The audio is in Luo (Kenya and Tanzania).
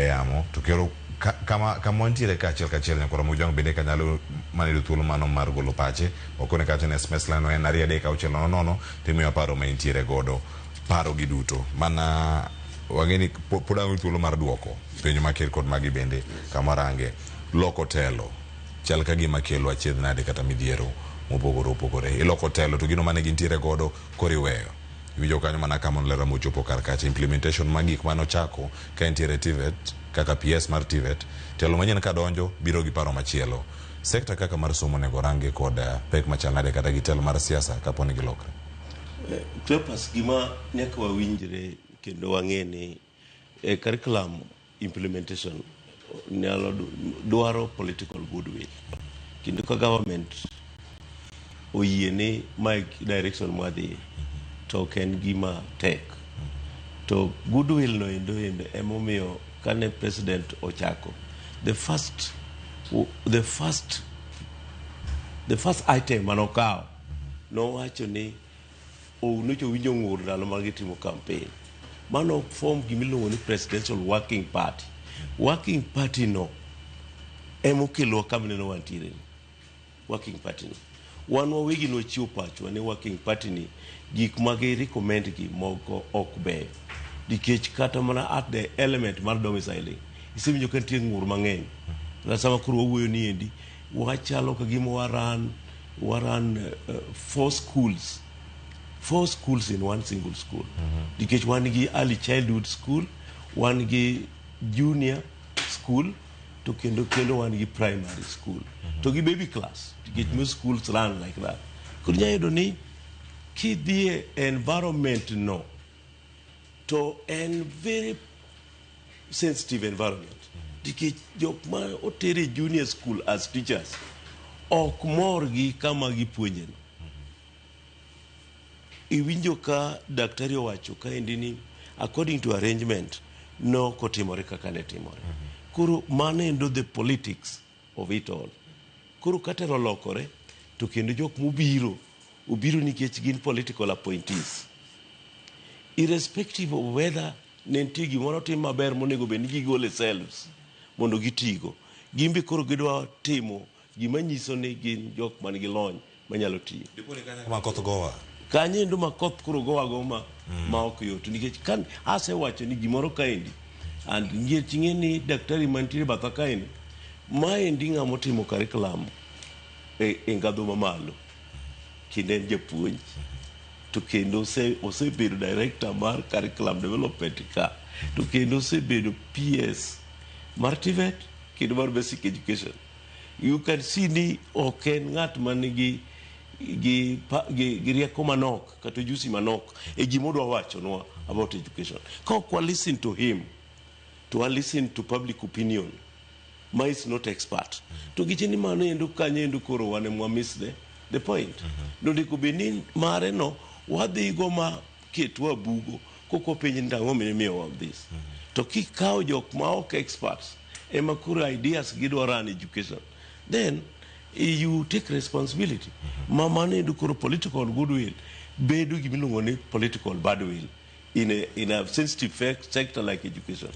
yamo to kero kama wantiere kachiel nyakoro mujong bende kanyalo manilo thuolo mano mar golo pache okone kacha ne SMS lano en aria deka uchelo nono timiyo paro ma intiere godo paro gi duto mana wangeni podango thuolo mar duoko penjo makel kod magi bende kamarange loko telo chal ka gima kelo achiedh nade kata midhiero mopogore iloko telo to gino mane gintiere godo koriweyo wijo kanyo mana kama nolera mochopo kar kacha implementation magik mano chako ka entiere TVET kaka PS mar TVET telo manyien ka donjo biro gi paro machielo sekta kaka mar somo nego range kod pek machanade kata gi telo mar siasa kaponi gilokre Klepas gima nyaka wawinjre kendo wang'eni curriculum implementation nyalo dwaro political goodwill kendo ka government oyiene my direction mwadhi to ken gima tek to goodwill no endo emomiyo kane president ochako the first item manokawo nowacho ni nocho winjo ng'ur ndalo magitimo campaign mano form gimiluongo ni presidential working party no emokelo kamneno wantiere working party no wan wawegi nochiwo pachwa ni working party ni gik magi recommend gi moko ok beyo nikech kata mana at the element mar domiciling isewinjo ka nitie ng'ur mang'eny sama koro wawuoyo ni endi wachalo ka gima waran four schools in one single school nikech wan gi early childhood school wan gi junior school to kendo wan gi primary school to gi baby class nikech most schools run like that koro nyayudo ni kidhie environment no to en very sensitive environment nikech jok ma otere junior school as teachers ok mor gi kama gipuonje no iwinjo ka daktari owacho ka endi ni according to arrangement no kotimore kaka ne timore koro mano endo the politics of it all koro katero lokore to kendo jok obiro nikech gin political appointees irrespective of whether ne nitie gimoro tim maber monego bed ni gigole selves mondo gitigo gimbe koro gidwa timo gima nyiso ni gin jok man gi lony manyalo tiyo kama koth gowa kanye ndo makoth koro gowa ma ok yot nikech kan asewacho ni gimoro kaendi and ng'e ni daktari mantiere batha kaendi maendi ng'amo timo curriculum e ngadho mamalo kendo en japuonj to kendo osebedo director mar curriculum development ka to kendo osebedo PS mar TVET kendo mar basic education you can see ni oken ng'at manigi gi rieko manok kata jusi manok e gimodwa wacho no about education kwa listen to him to listen to public opinion ma is not expert to gichini mano endo kanye endo koro wane mwamis the point no diko benin mare no wadhi go ma ketwa bugo koko penye ndango miyo of this to kikawo jok ma ok experts ema kuro ideas gidwa run education then you take responsibility mano endo koro political goodwill bedo gimiluongo ni political badwill in a sensitive sector like education